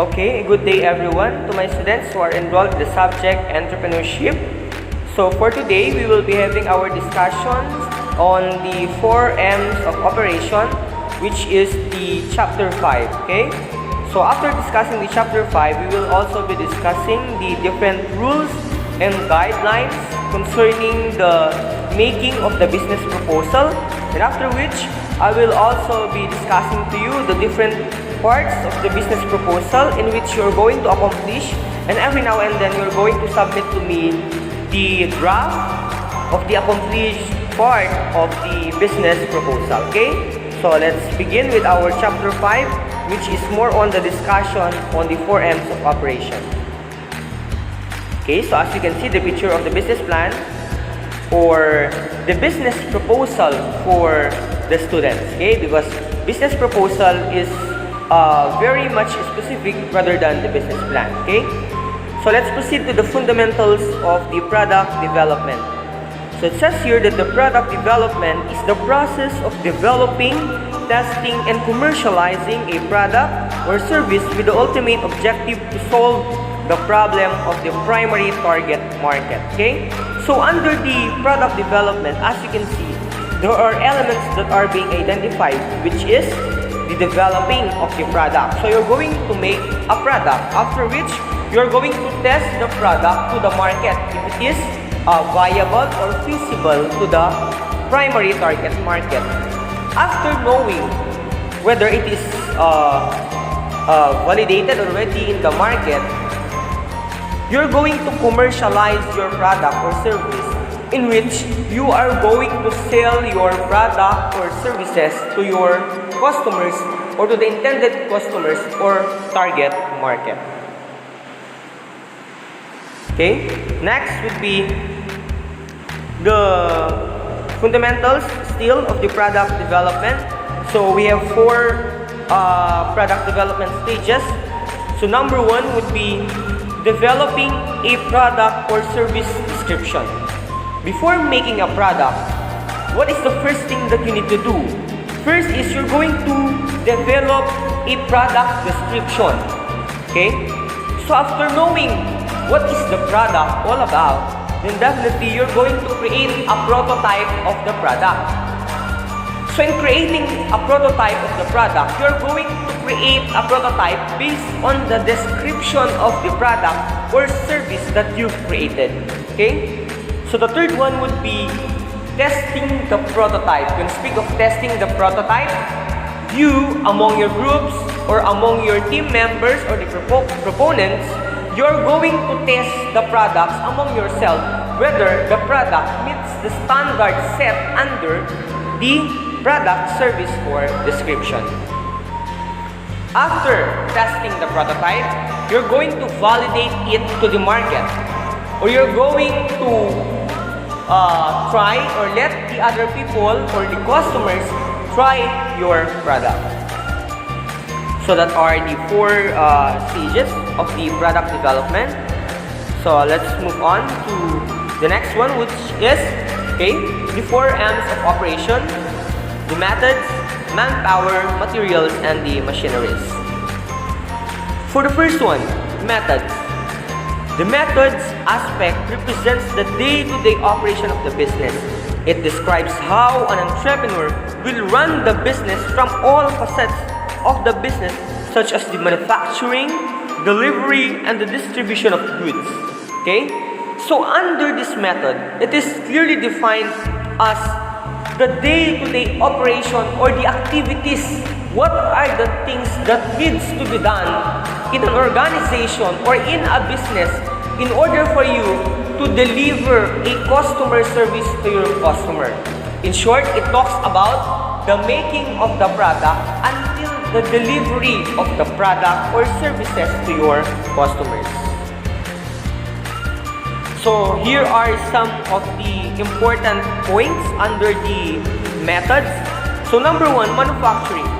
Okay, good day everyone to my students who are enrolled in the subject Entrepreneurship. So for today, we will be having our discussions on the 4 M's of operation, which is the chapter 5, okay? So after discussing the chapter 5, we will also be discussing the different rules and guidelines concerning the making of the business proposal, and after which I will also be discussing to you the different parts of the business proposal in which you're going to accomplish, and every now and then you're going to submit to me the draft of the accomplished part of the business proposal. Okay, so let's begin with our chapter 5, which is more on the discussion on the 4 M's of operation. Okay, so as you can see the picture of the business plan or the business proposal for the students, okay, because business proposal is very much specific rather than the business plan. Okay, so let's proceed to the fundamentals of the product development. So it says here that the product development is the process of developing, testing, and commercializing a product or service with the ultimate objective to solve the problem of the primary target market. Okay, so under the product development, as you can see, there are elements that are being identified, which is the developing of the product. So you're going to make a product, after which you're going to test the product to the market if it is viable or feasible to the primary target market. After knowing whether it is validated already in the market, you're going to commercialize your product or service, in which you are going to sell your product or services to your customers or to the intended customers or target market. Okay, next would be the fundamentals still of the product development. So we have 4 product development stages. So number 1 would be developing a product or service description. Before making a product, what is the first thing that you need to do? First is you're going to develop a product description. Okay? So after knowing what is the product all about, then definitely you're going to create a prototype of the product. So in creating a prototype of the product, you're going to create a prototype based on the description of the product or service that you've created. Okay? So the third one would be testing the prototype. When you speak of testing the prototype, you among your groups or among your team members or the proponents, you're going to test the products among yourself whether the product meets the standard set under the product, service, or description. After testing the prototype, you're going to validate it to the market, or you're going to try or let the other people or the customers try your product. So that are the 4 stages of the product development. So let's move on to the next one, which is the 4 M's of operation: the methods, manpower, materials, and the machineries. For the first one, methods. The methods aspect represents the day-to-day operation of the business. It describes how an entrepreneur will run the business from all facets of the business, such as the manufacturing, delivery, and the distribution of goods. Okay? So under this method, it is clearly defined as the day-to-day operation or the activities. What are the things that needs to be done in an organization or in a business in order for you to deliver a customer service to your customer? In short, it talks about the making of the product until the delivery of the product or services to your customers. So here are some of the important points under the methods. So number 1, manufacturing.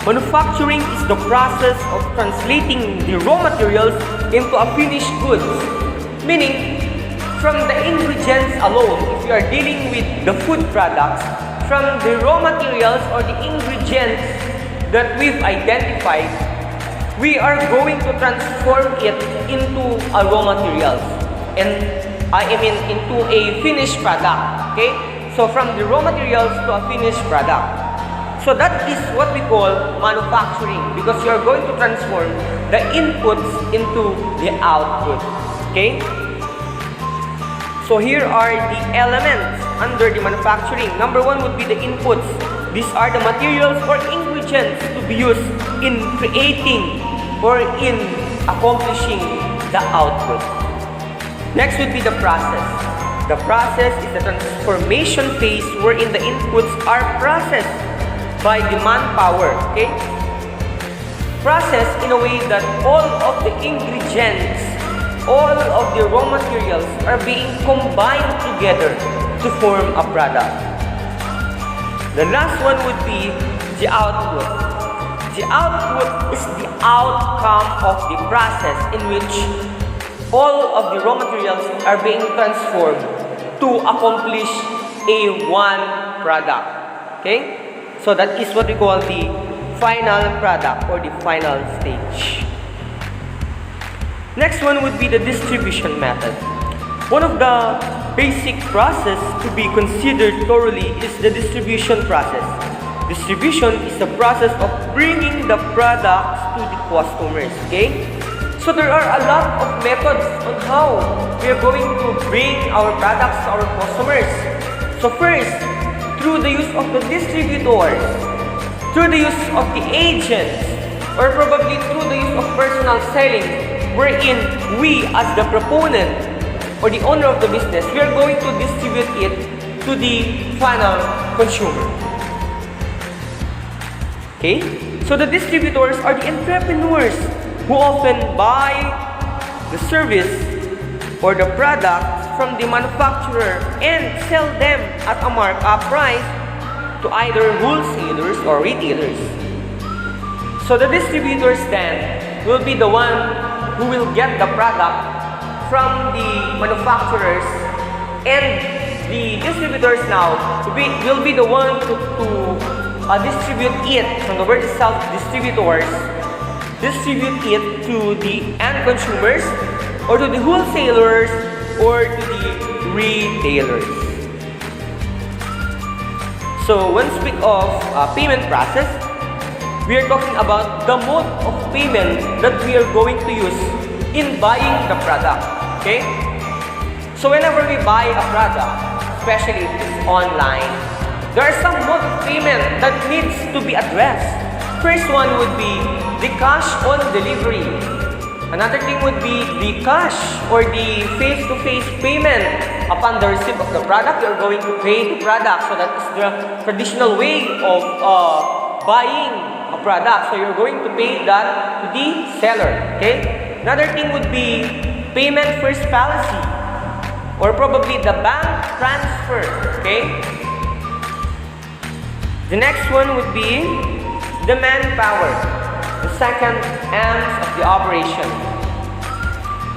Manufacturing is the process of translating the raw materials into a finished goods. Meaning, from the ingredients alone, if you are dealing with the food products, from the raw materials or the ingredients that we've identified, we are going to transform it into a raw materials, and I mean into a finished product. Okay? So from the raw materials to a finished product. So that is what we call manufacturing, because you are going to transform the inputs into the output. Okay? So here are the elements under the manufacturing. Number one would be the inputs. These are the materials or ingredients to be used in creating or in accomplishing the output. Next would be the process. The process is the transformation phase wherein the inputs are processed by the manpower. Okay? Processed in a way that all of the ingredients, all of the raw materials are being combined together to form a product. The last one would be the output. The output is the outcome of the process in which all of the raw materials are being transformed to accomplish a one product. Okay? So that is what we call the final product or the final stage. Next one would be the distribution method. One of the basic process to be considered thoroughly is the distribution process. Distribution is the process of bringing the products to the customers. Okay? So there are a lot of methods on how we are going to bring our products to our customers. So first, through the use of the distributors, through the use of the agents, or probably through the use of personal selling, wherein we as the proponent or the owner of the business, we are going to distribute it to the final consumer. Okay? So the distributors are the entrepreneurs who often buy the service or the product from the manufacturer and sell them at a markup price to either wholesalers or retailers. So the distributors then will be the one who will get the product from the manufacturers, and the distributors now will be the one to distribute it from the word itself. Distributors distribute it to the end consumers or to the wholesalers or to the retailers. So when we speak of payment process, we are talking about the mode of payment that we are going to use in buying the product. Okay? So whenever we buy a product, especially if it's online, there are some mode of payment that needs to be addressed. First one would be the cash on delivery. Another thing would be the cash or the face-to-face payment. Upon the receipt of the product, you're going to pay the product. So that is the traditional way of buying a product. So you're going to pay that to the seller. Okay? Another thing would be payment first policy, or probably the bank transfer. Okay? The next one would be the manpower, the second arms of the operation.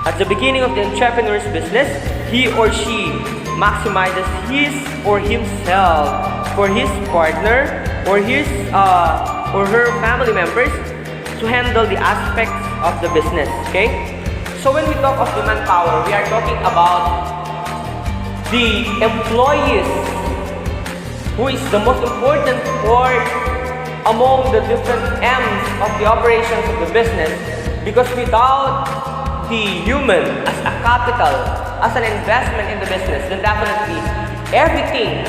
At the beginning of the entrepreneur's business, he or she maximizes his or himself for his partner or his or her family members to handle the aspects of the business. Okay? So when we talk of the manpower, we are talking about the employees, who is the most important part among the different M's of the operations of the business, because without the human as a capital, as an investment in the business, then definitely everything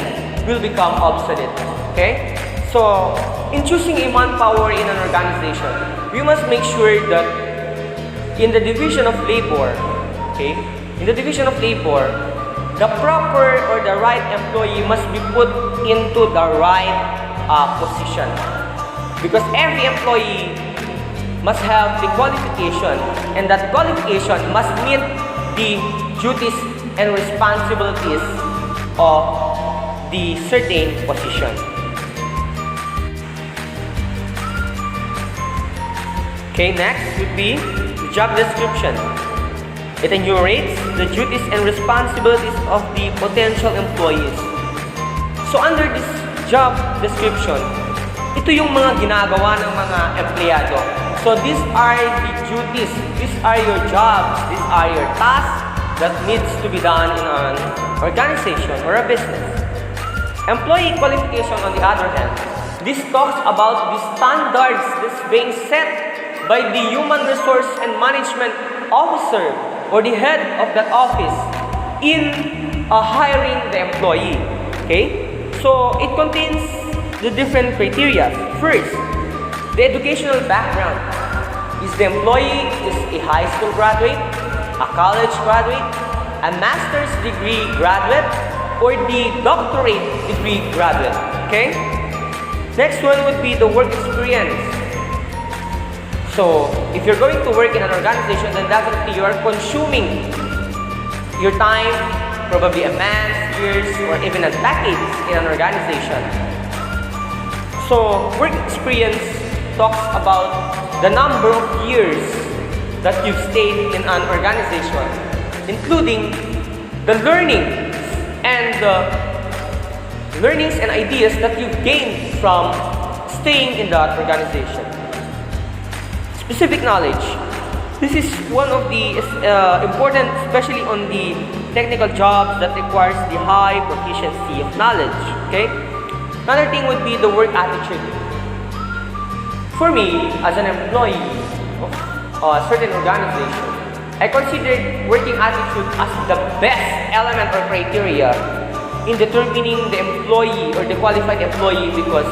will become obsolete. Okay? So, in choosing a manpower in an organization, we must make sure that in the division of labor, okay, in the division of labor, the proper or the right employee must be put into the right position. Because every employee must have the qualification, and that qualification must meet the duties and responsibilities of the certain position. Okay, next would be the job description. It enumerates the duties and responsibilities of the potential employees. So under this job description, ito yung mga ginagawa ng mga empleyado. So these are the duties, these are your jobs, these are your tasks that needs to be done in an organization or a business. Employee qualification, on the other hand, this talks about the standards that's being set by the human resource and management officer or the head of that office in hiring the employee. Okay? So it contains the different criteria. First, the educational background. Is the employee a high school graduate, a college graduate, a master's degree graduate, or the doctorate degree graduate? Okay? Next one would be the work experience. So, if you're going to work in an organization, then definitely you are consuming your time, probably a month, years, or even a decades in an organization. So, work experience talks about the number of years that you've stayed in an organization, including the learnings and ideas that you've gained from staying in that organization. Specific knowledge. This is one of the important, especially on the technical jobs that requires the high proficiency of knowledge. Okay. Another thing would be the work attitude. For me, as an employee of a certain organization, I considered working attitude as the best element or criteria in determining the employee or the qualified employee, because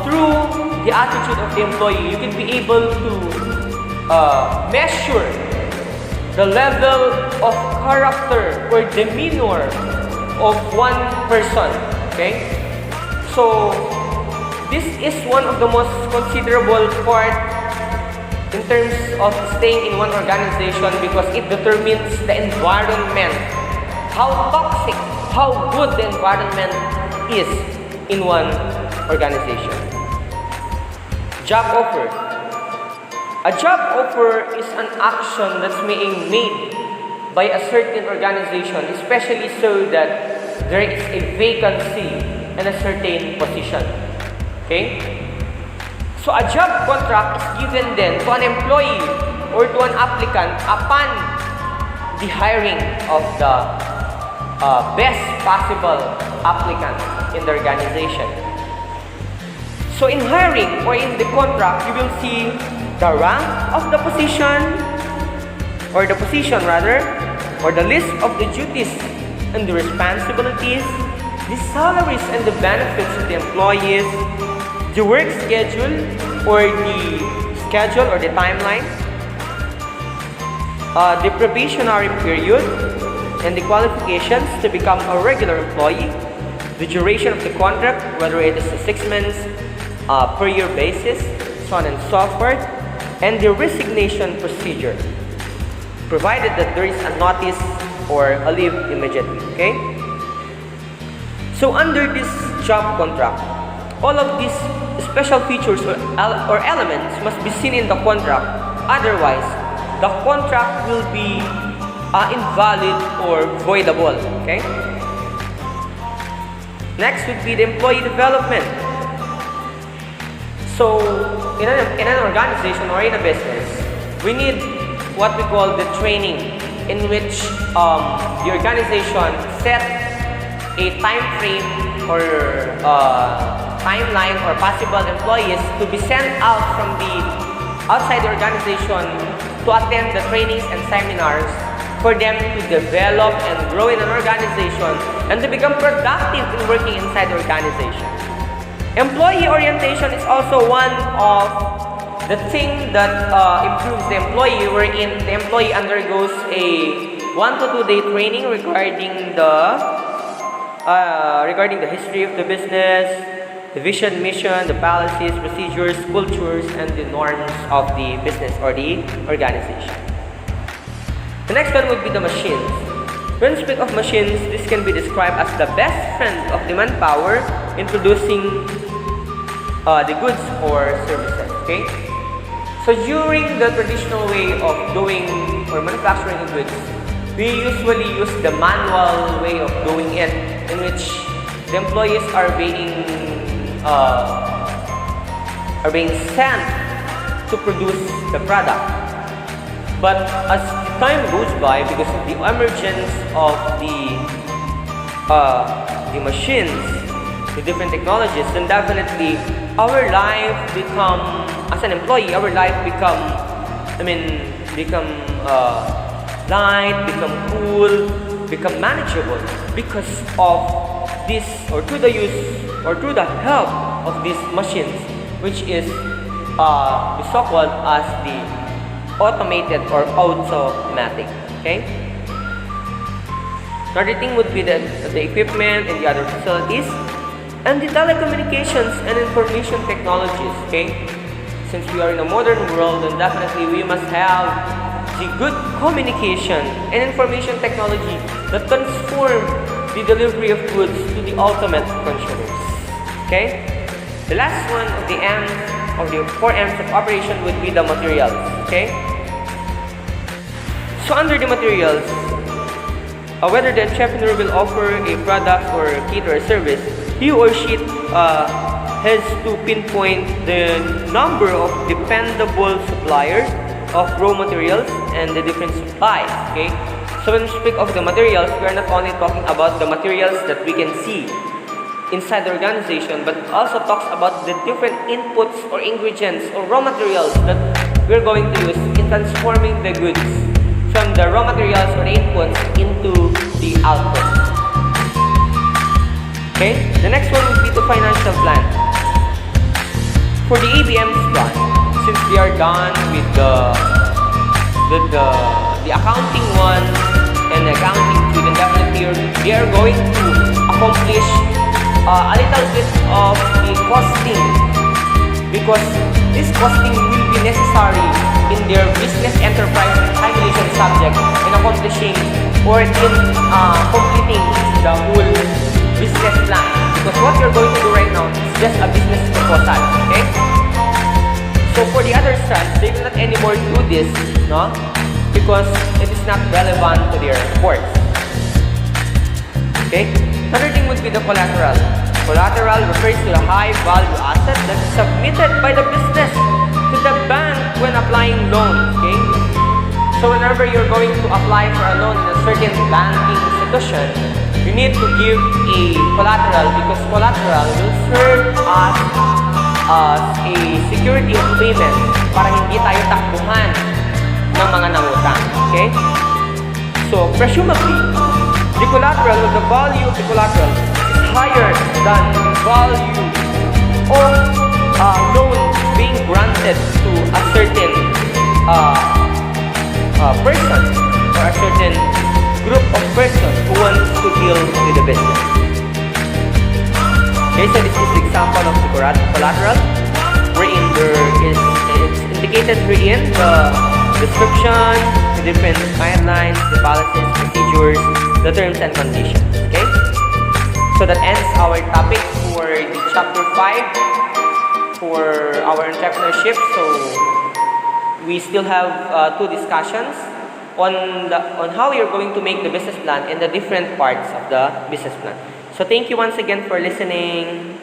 through the attitude of the employee, you can be able to measure the level of character or demeanor of one person. Okay? So, this is one of the most considerable part in terms of staying in one organization, because it determines the environment, how toxic, how good the environment is in one organization. Job offer. A job offer is an action that's being made by a certain organization, especially so that there is a vacancy in a certain position. Okay? So a job contract is given then to an employee or to an applicant upon the hiring of the best possible applicant in the organization. So in hiring or in the contract, you will see the rank of the position, or the position rather, or the list of the duties and the responsibilities, the salaries and the benefits of the employees, the work schedule or the timeline, the probationary period, and the qualifications to become a regular employee, the duration of the contract, whether it is a 6 months, per year basis, so on and so forth, and the resignation procedure, provided that there is a notice or a leave immediately. Okay? So under this job contract, all of these special features or elements must be seen in the contract. Otherwise, the contract will be invalid or voidable. Okay? Next would be the employee development. So, in an organization or in a business, we need what we call the training, in which the organization set a time frame or timeline or possible employees to be sent out from the outside the organization to attend the trainings and seminars for them to develop and grow in an organization and to become productive in working inside the organization. Employee orientation is also one of the thing that improves the employee, wherein the employee undergoes a 1 to 2 day training regarding the history of the business, the vision, mission, the policies, procedures, cultures, and the norms of the business or the organization. The next one would be the machines. When we speak of machines, this can be described as the best friend of the manpower in producing the goods or services. Okay? So during the traditional way of doing or manufacturing the goods, we usually use the manual way of doing it, in which the employees are being are being sent to produce the product. But as time goes by, because of the emergence of the machines, the different technologies, then definitely our life become, as an employee, our life become light, become cool, become manageable because of this, or through the use, or through the help of these machines, which is the so-called as the automated or automatic. Okay. Another thing would be the equipment and the other facilities, and the telecommunications and information technologies. Okay. Since we are in a modern world, then definitely we must have the good communication and information technology that transform the delivery of goods to the ultimate consumers. Okay? The last one of the M's, or the 4 M's of operation would be the materials. Okay? So under the materials, whether the entrepreneur will offer a product or cater a service, he or she has to pinpoint the number of dependable suppliers of raw materials and the different supplies. Okay, so when we speak of the materials, we are not only talking about the materials that we can see inside the organization, but also talks about the different inputs or ingredients or raw materials that we're going to use in transforming the goods from the raw materials or the inputs into the output. Okay, the next one would be the financial plan. For the ABM's plan, since we are done with the accounting one and the accounting two, then definitely they are going to accomplish a little bit of the costing, because this costing will be necessary in their business enterprise calculation subject in accomplishing or in completing the whole business plan. Because what you're going to do right now is just a business proposal. Okay? So for the other strands, they will not anymore do this, no? Because it is not relevant to their reports. Okay? Another thing would be the collateral. Collateral refers to the high value asset that is submitted by the business to the bank when applying loans. Okay? So whenever you're going to apply for a loan in a certain banking institution, you need to give a collateral, because collateral will serve as a security of payment para hindi tayo takbuhan ng mga nangutang. Okay? So, presumably, the collateral, or the value of the collateral is higher than the value of loan being granted to a certain person or a certain group of persons who wants to deal with the business. Okay, so this is the example of the collateral, wherein it's indicated wherein the description, the different guidelines, the policies, procedures, the terms and conditions. Okay, so that ends our topic for the chapter 5 for our entrepreneurship. So we still have 2 discussions on how you're going to make the business plan and the different parts of the business plan. So thank you once again for listening.